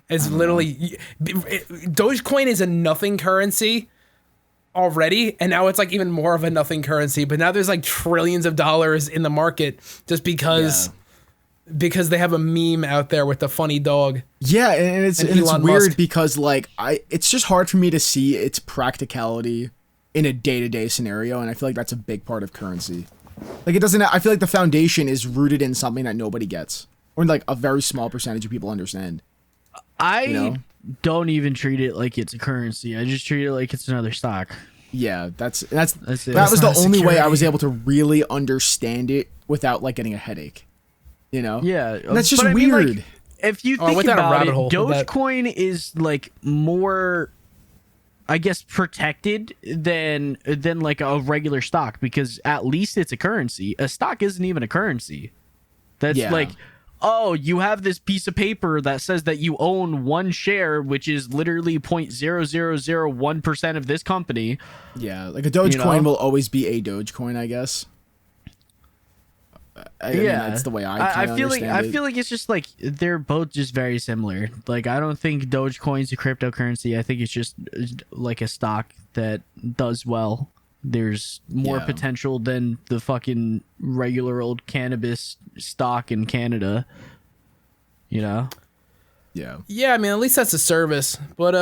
it's literally Dogecoin is a nothing currency already, and now it's like even more of a nothing currency. But now there's like trillions of dollars in the market just because because they have a meme out there with the funny dog. Yeah, and it's Elon weird Musk. because like it's just hard for me to see its practicality in a day-to-day scenario, and I feel like that's a big part of currency. Like it doesn't. I feel like the foundation is rooted in something that nobody gets, or like a very small percentage of people understand. I don't even treat it like it's a currency. I just treat it like it's another stock. Yeah, that's it. That was It's the not only way I security. was able to really understand it without like getting a headache. You know? Yeah, And that's just but I mean, weird. like, if you Oh, I think went down a about rabbit it, hole with that. DogeCoin is like more, I guess, protected than like a regular stock, because at least it's a currency. A stock isn't even a currency. That's Yeah. like, oh, you have this piece of paper that says that you own one share, which is literally 0.0001% of this company. Yeah, like a Dogecoin You know? will always be a Dogecoin, I guess. I mean, that's the way I feel like understand it. feel like it's just like they're both just very similar. Like I don't think Dogecoin's a cryptocurrency. I think it's just like a stock that does well. There's more Yeah. potential than the fucking regular old cannabis stock in Canada. You know? Yeah. Yeah, I mean, at least that's a service. But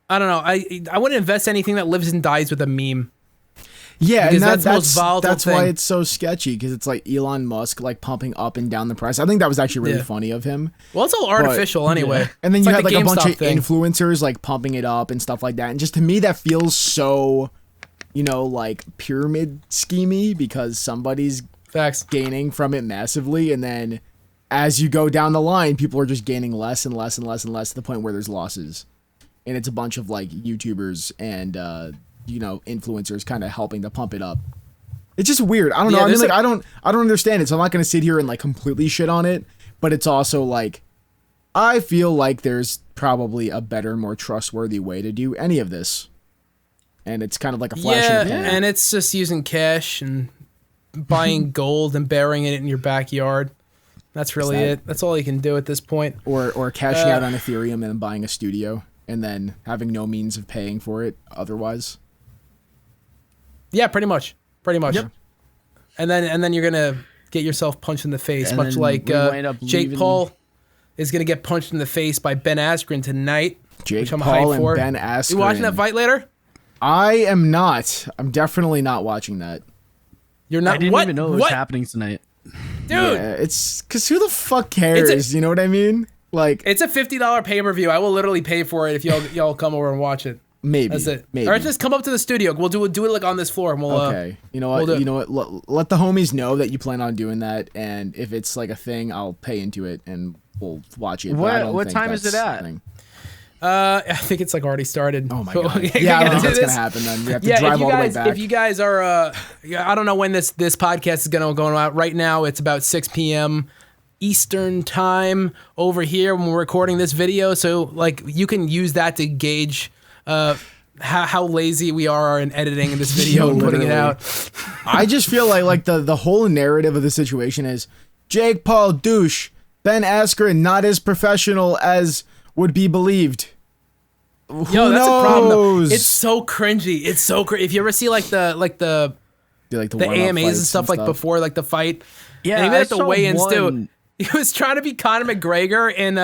I don't know. I wouldn't invest anything that lives and dies with a meme. Yeah, Because and that's the most volatile that's why thing. it's so sketchy, because it's like Elon Musk like pumping up and down the price. I think that was actually really Yeah. funny of him. Well, it's all artificial anyway. And then It's you had the like a bunch GameStop of thing. influencers like pumping it up and stuff like that. And just to me, that feels so, like pyramid schemey, because somebody's Facts. gaining from it massively, and then as you go down the line, people are just gaining less and less and less and less to the point where there's losses. And it's a bunch of like YouTubers and influencers kind of helping to pump it up. It's just weird. I don't know. Yeah, I mean, there's like, I don't understand it. So I'm not going to sit here and like completely shit on it. But it's also like, I feel like there's probably a better, more trustworthy way to do any of this. And it's kind of like a flash Yeah, in the pan. and it's just using cash and buying gold and burying it in your backyard. That's really that- it. That's all you can do at this point. Or cashing out on Ethereum and buying a studio and then having no means of paying for it otherwise. Yeah, pretty much. Pretty much. Yep. And then you're gonna get yourself punched in the face, And much then like we wind up Jake leaving- Paul is gonna get punched in the face by Ben Askren tonight. Jake which I'm Paul hyped and for. Ben Askren. You watching that fight later? I am not. I'm definitely not watching that. You're not. I didn't what? even know it was what? happening tonight. Dude. Yeah, it's because who the fuck cares? You know what I mean? Like, It's a $50 pay-per-view. I will literally pay for it if y'all come over and watch it. maybe. That's it. Maybe. Or just come up to the studio. We'll do it like on this floor, and we'll. Okay. You know what? we'll do it. You know what? Let the homies know that you plan on doing that, and if it's like a thing, I'll pay into it and we'll watch it. But I don't What think time is it that's at? a thing. I think it's like already started. Oh my So, god. okay, Yeah, I we don't gotta think do that's gonna this. happen. Then we have to Yeah, drive all the way back. if you guys are, I don't know when this podcast is gonna go out. Right now, it's about 6 p.m. Eastern time over here when we're recording this video. So like you can use that to gauge how lazy we are in editing this video Yo, and putting it literally. out. I just feel like the whole narrative of the situation is Jake Paul douche, Ben Askren not as professional as would be believed. Yo, that's a problem though. knows? It's so cringy. It's so if you ever see like the Do, like, the warm-up AMAs and fights stuff like before like the fight. Yeah, and even I at the saw weigh-ins too. one- He was trying to be Conor McGregor in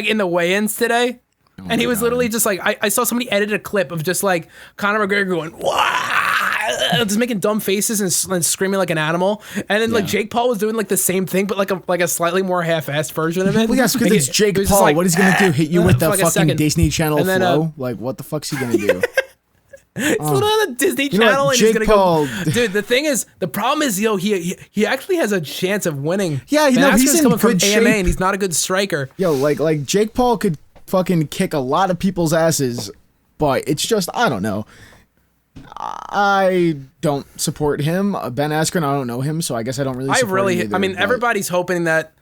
in the weigh-ins today. And he was literally just like I saw somebody edit a clip of just like Conor McGregor going, "Wah!" just making dumb faces and screaming like an animal. And then like Yeah. Jake Paul was doing like the same thing, but like a slightly more half-assed version of it. Well, yes, because Like, it's it Jake was just Paul. like, What is he gonna do? Hit you with the for like a fucking second. Disney Channel And then, flow? Like, what the fuck's he gonna do? It's on the Disney know what, Channel, and Jake he's gonna Paul- go. Dude, the thing is, the problem is, he actually has a chance of winning. Yeah, Ben he's Askren's in coming good from AMA, shape. and he's not a good striker. Yo, like Jake Paul could fucking kick a lot of people's asses, but it's just I don't know. I don't support him. Ben Askren, I don't know him, so I guess I don't really. Support him either, I mean, but everybody's hoping that.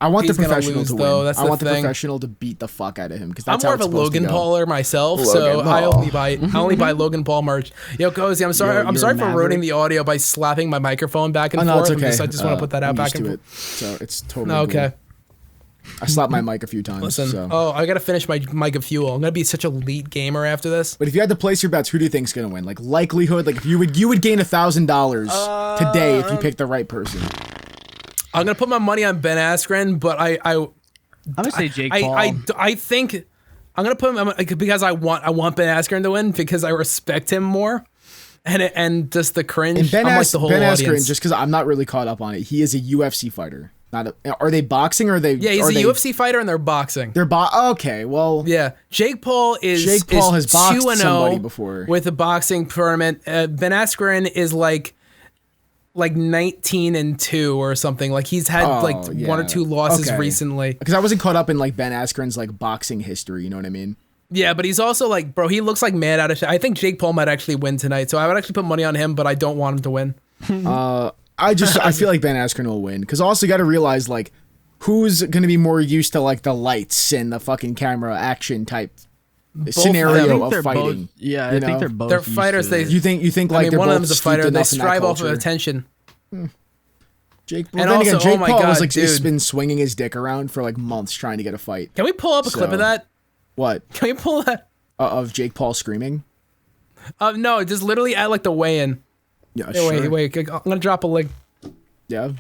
I want the he's gonna professional lose, to though, win. that's I the want the thing. professional to beat the fuck out of him because I'm that's more how of it's a supposed to Logan go. Pauler myself, so Logan I Paul. only buy Logan Paul merch. Yo, Cozy, I'm sorry. Yo, I'm you're sorry a for ruining maverick. the audio by slapping my microphone back and Oh no, forth. it's okay. I just want to put that out I'm back used and to forth. it, so it's totally No, okay. cool. I slapped my mic a few times. Listen. So. Oh, I gotta finish my mic of fuel. I'm gonna be such a elite gamer after this. But if you had to place your bets, who do you think's gonna win? Like likelihood, like if you would gain $1,000 today if you picked the right person. I'm gonna put my money on Ben Askren, but I'm gonna say Jake Paul. I think I'm gonna put him because I want Ben Askren to win because I respect him more, and just the cringe. And Ben audience. Askren, just because I'm not really caught up on it, he is a UFC fighter. Are they boxing or are they? Yeah, he's a UFC fighder and they're boxing. Okay, well. Yeah, Jake Paul has boxed 2-0 before with a boxing tournament. Ben Askren is like 19-2 or something. Like he's had one or two losses recently. Because I wasn't caught up in like Ben Askren's like boxing history. You know what I mean? Yeah, but he's also like, bro, he looks like mad out of shit. I think Jake Paul might actually win tonight, so I would actually put money on him, but I don't want him to win. I feel like Ben Askren will win because also you got to realize like who's gonna be more used to like the lights and the fucking camera action type scenario of fighting. I think they're both. They're fighters. You think like one of them is a fighter. They strive off of attention. Jake Paul was like he's been swinging his dick around for like months trying to get a fight. Can we pull up a clip of that? What? Can we pull that of Jake Paul screaming? No, just literally at like the weigh-in. Yeah, hey, sure. Wait. I'm gonna drop a link. Yeah.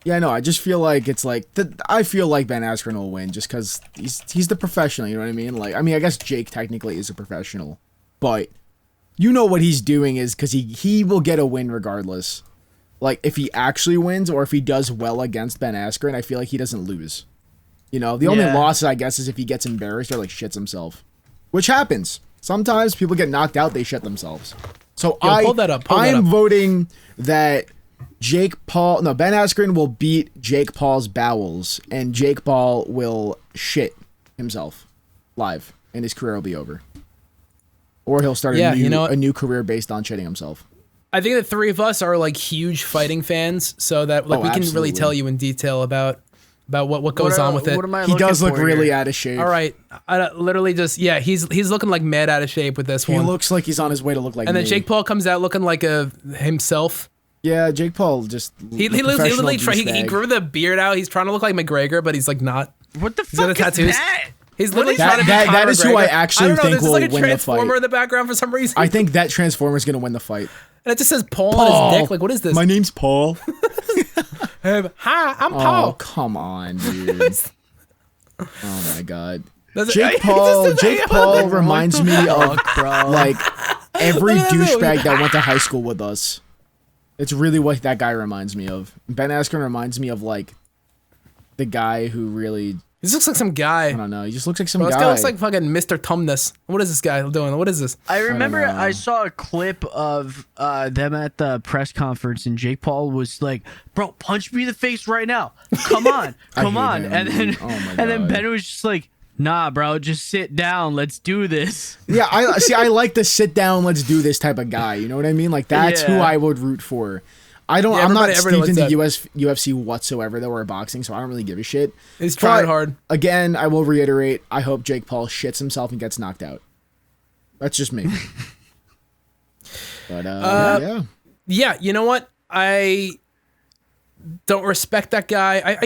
Yeah, no, I just feel like it's like I feel like Ben Askren will win just because he's the professional. You know what I mean? Like, I mean, I guess Jake technically is a professional, but you know what he's doing is because he will get a win regardless. Like, if he actually wins or if he does well against Ben Askren, I feel like he doesn't lose. You know, the only loss I guess is if he gets embarrassed or like shits himself, which happens sometimes. People get knocked out, they shit themselves. So pull that up. I'm voting that Ben Askren will beat Jake Paul's bowels, and Jake Paul will shit himself live, and his career will be over. Or he'll start a new career based on shitting himself. I think the three of us are like huge fighting fans, so that like we can really tell you in detail about what goes on with it. He does look really out of shape. All right, I literally just he's looking like mad out of shape with this one. He looks like he's on his way to look like. And then Jake Paul comes out looking like himself. Yeah, Jake Paul just he literally he grew the beard out. He's trying to look like McGregor, but he's like not. What the fuck is that? He's literally trying to be Conor that is McGregor. who I actually think will like win the fight. There's like a transformer in the background for some reason. I think that transformer is going to win the fight. And it just says Paul on his dick. Like, what is this? My name's Paul. Hi, I'm Paul. Oh, come on, dude. Oh my god. Jake Paul reminds me of like every douchebag that went to high school with us. It's really what that guy reminds me of. Ben Askren reminds me of like the guy who really. He just looks like some guy. I don't know. He just looks like some This guy. guy looks like fucking Mr. Tumnus. What is this guy doing? What is this? I remember I saw a clip of them at the press conference, and Jake Paul was like, "Bro, punch me in the face right now. Come on, come on." Him. And then Ben was just like, "Nah, bro, just sit down. Let's do this." Yeah, I like the sit down, let's do this type of guy. You know what I mean? Like that's who I would root for. I'm not steeped into UFC whatsoever, though, or boxing, so I don't really give a shit. He's trying hard. Again, I will reiterate, I hope Jake Paul shits himself and gets knocked out. That's just me. But, yeah. Yeah, you know what? I don't respect that guy.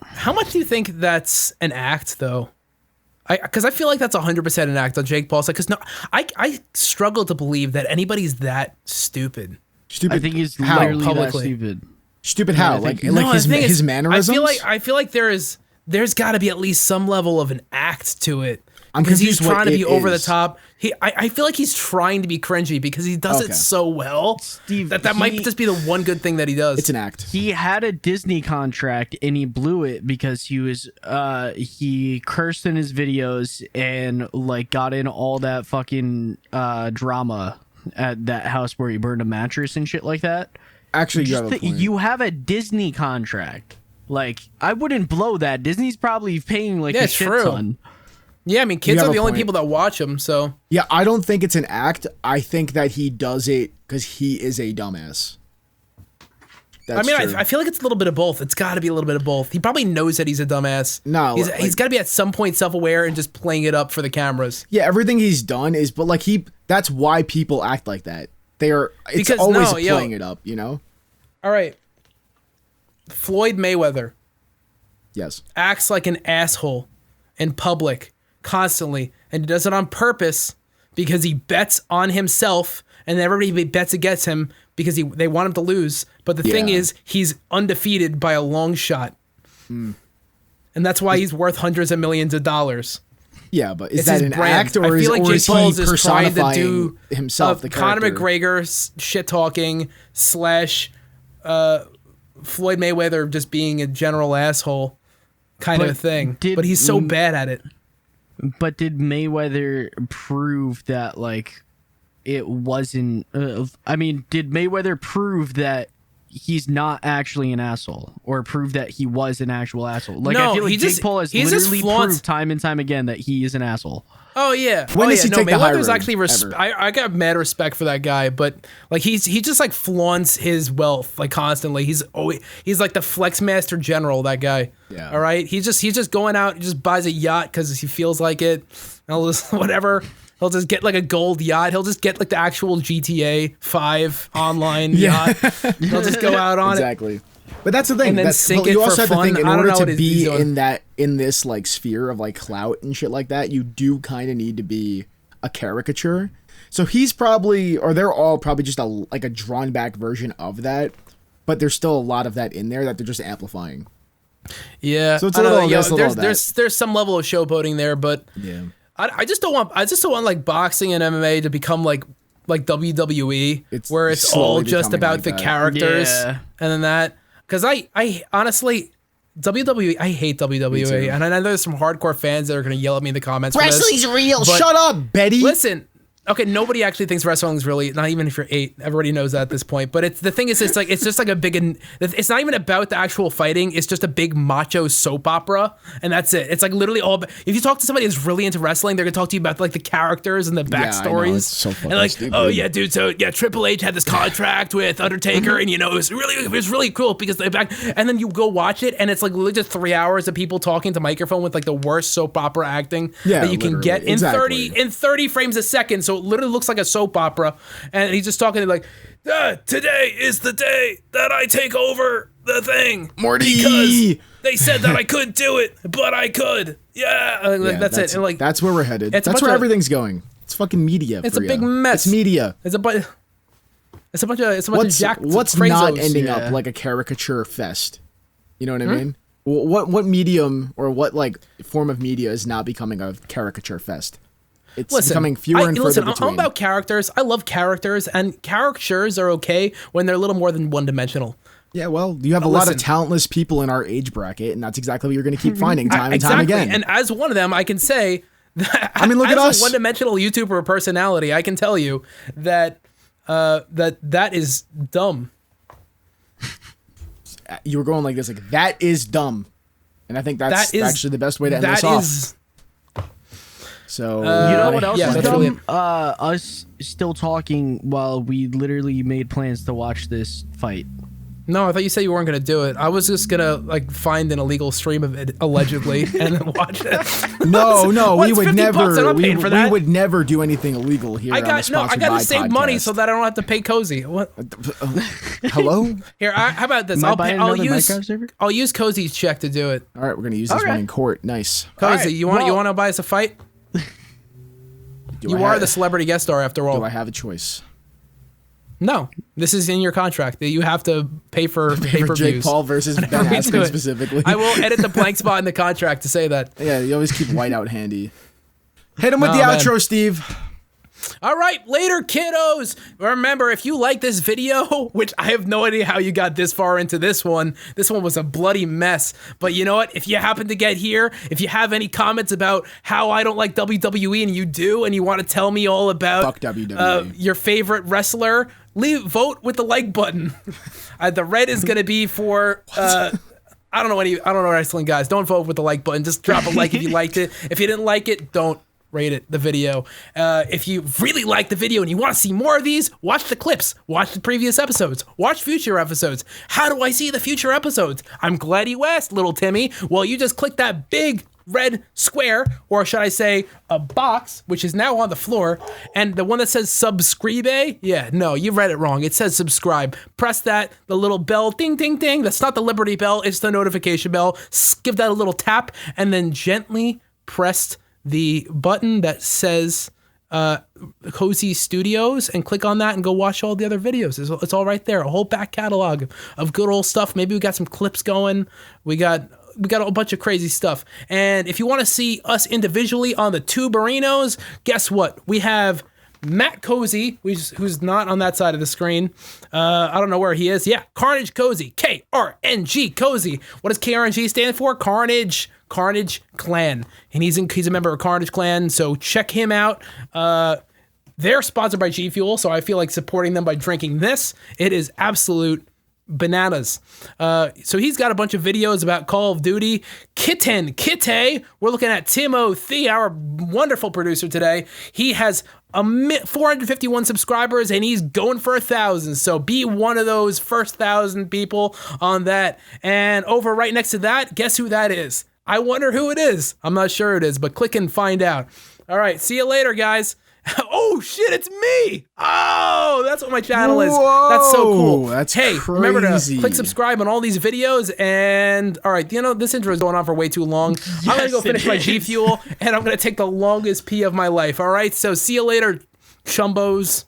How much do you think that's an act, though? Because I feel like that's 100% an act on Jake Paul's side. Because I struggle to believe that anybody's that stupid. I think he's literally that stupid. Stupid how? Like his mannerisms? I feel like there's got to be at least some level of an act to it. I'm because he's confused trying to be over the is. top. I feel like he's trying to be cringy because he does it so well. Steve, that might just be the one good thing that he does. It's an act. He had a Disney contract and he blew it because he cursed in his videos and like got in all that fucking drama at that house where he burned a mattress and shit like that. Actually, you have a Disney contract. Like, I wouldn't blow that. Disney's probably paying like a shit ton. Yeah, I mean, kids are the only people that watch him, so. Yeah, I don't think it's an act. I think that he does it because he is a dumbass. That's true. I feel like it's a little bit of both. It's got to be a little bit of both. He probably knows that he's a dumbass. No, he's got to be at some point self-aware and just playing it up for the cameras. Yeah, everything he's done is, but like that's why people act like that. It's always playing it up, you know? All right. Floyd Mayweather. Yes. Acts like an asshole in public constantly, and he does it on purpose because he bets on himself and everybody bets against him because they want him to lose. But the thing is, he's undefeated by a long shot. And that's why he's worth hundreds of millions of dollars. Yeah, but is It's that his an brand. act, or I feel like Jake is Paul he is trying to do himself, the Conor character? McGregor shit talking / Floyd Mayweather just being a general asshole kind of a thing. But he's so bad at it. But did Mayweather prove that, like, it wasn't... did Mayweather prove that he's not actually an asshole, or prove that he was an actual asshole? Like, No, I feel like he Jake just- Paul has he just literally flaunts- proved time and time again that he is an asshole. Oh yeah. When does he take the high Mayweather's road, actually ever? I got mad respect for that guy, but like he just like flaunts his wealth like constantly. He's like the flex master general, that guy. Yeah. All right. He's just going out, he just buys a yacht because he feels like it. And he'll just whatever. He'll just get like a gold yacht. He'll just get like the actual GTA 5 online yacht. He'll just go out on it. Exactly. But that's the thing. And then sink it you also for have to fun. think, in I don't order know to what he's be doing. in this like sphere of like clout and shit like that, you do kind of need to be a caricature. So he's probably, or they're all probably just a drawn back version of that, but there's still a lot of that in there that they're just amplifying. Yeah. So it's I a don't little know, this, a little that. there's some level of showboating there, but Yeah. I just don't want like boxing and MMA to become like WWE, It's where it's slowly all just becoming about like the that. characters Yeah. and then that. Because I honestly, WWE, I hate Me too. WWE, and I know there's some hardcore fans that are gonna yell at me in the comments. for this, real. but- Shut up, Betty. Listen. Okay, nobody actually thinks wrestling's really, not even if you're 8. Everybody knows that at this point. But the thing is, it's just like a big, it's not even about the actual fighting. It's just a big macho soap opera, and that's it. It's like literally all about, if you talk to somebody who's really into wrestling, they're gonna talk to you about like the characters and the I know, backstories. it's so fucking and like, stupid. oh yeah, dude, so yeah, Triple H had this contract with Undertaker, and it was really cool because they back, and then you go watch it, and it's like literally just 3 hours of people talking to microphone with like the worst soap opera acting that you can get in literally, 30 frames a second, so it literally looks like a soap opera, and he's just talking like, today is the day that I take over the thing, Morty. because they said that I couldn't do it, but I could. Yeah, Yeah, that's it. And like, that's where we're headed. it's a That's bunch where of- everything's going. It's fucking media. It's for a big ya. mess. It's media. it's a bunch of jack. What's crazos. not ending yeah. up like a caricature fest? You know what I mean? What medium or what like form of media is not becoming a caricature fest? It's becoming fewer and further between. I'm about characters. I love characters, and caricatures are okay when they're a little more than one-dimensional. Yeah, well, you have a lot of Listen. talentless people in our age bracket, and that's exactly what you're going to keep finding time and time again. And as one of them, I can say that I mean, look as at us. a one-dimensional YouTuber personality, I can tell you that that is dumb. You were going like this, like that is dumb, and I think that's That is actually the best way to end that this off. is So You know what else yeah, is that's dumb? really- Us still talking while we literally made plans to watch this fight. No, I thought you said you weren't going to do it. I was just going to like find an illegal stream of it allegedly and then watch it. no, we What's would 50 never. bucks? I'm not paying for that. We would never do anything illegal here. I on the got to Sponsored By save money podcast. so that I don't have to pay Cozy. What? Hello. Here, how about this? Am I buying I'll another use Minecraft server? I'll use Cozy's check to do it. All right, we're gonna use this one in court. Nice. Cozy, right, you want well- to buy us a fight? Do You I are have- the celebrity guest star after all. Do I have a choice? No, this is in your contract that you have to pay for For pay-per-views. Jake Paul versus Ben Whenever we do Askren it. specifically. I will edit the blank spot in the contract to say that. Yeah, you always keep whiteout handy. Hit him with Oh, the man. outro, Steve. All right, later, kiddos. Remember, if you like this video, which I have no idea how you got this far into this one was a bloody mess. But you know what? If you happen to get here, if you have any comments about how I don't like WWE and you do, and you want to tell me all about Fuck WWE. your favorite wrestler, vote with the like button. The red is going to be for. I don't know wrestling guys. Don't vote with the like button. Just drop a like if you liked it. If you didn't like it, don't rate it, the video. If you really like the video and you want to see more of these, watch the clips, watch the previous episodes, watch future episodes. How do I see the future episodes? I'm glad you asked, little Timmy. Well, you just click that big red square, or should I say a box, which is now on the floor, and the one that says subscribe, yeah, no, you read it wrong. It says subscribe. Press that, the little bell, ding, ding, ding. That's not the Liberty Bell, it's the notification bell. Give that a little tap, and then gently press the button that says Cozy Studios and click on that and go watch all the other videos. It's all right there. A whole back catalog of good old stuff. Maybe we got some clips going. We got a bunch of crazy stuff. And if you want to see us individually on the Tuberinos, guess what? We have Matt Cozy, who's not on that side of the screen. I don't know where he is. Yeah, Carnage Cozy. KRNG Cozy. What does KRNG stand for? Carnage Clan. And he's a member of Carnage Clan, so check him out. They're sponsored by G Fuel, so I feel like supporting them by drinking this. It is absolute bananas. So he's got a bunch of videos about Call of Duty. Kitte, we're looking at Timothy, our wonderful producer today. He has 451 subscribers and he's going for 1,000. So be one of those first 1,000 people on that. And over right next to that, guess who that is? I wonder who it is. I'm not sure it is, but click and find out. All right, see you later, guys. Oh shit, it's me! Oh, that's what my channel is. Whoa, that's so cool. That's hey, crazy. Remember to click subscribe on all these videos. And all right, this intro is going on for way too long. Yes, I'm gonna go finish my G Fuel, and I'm gonna take the longest pee of my life. All right, so see you later, chumbos.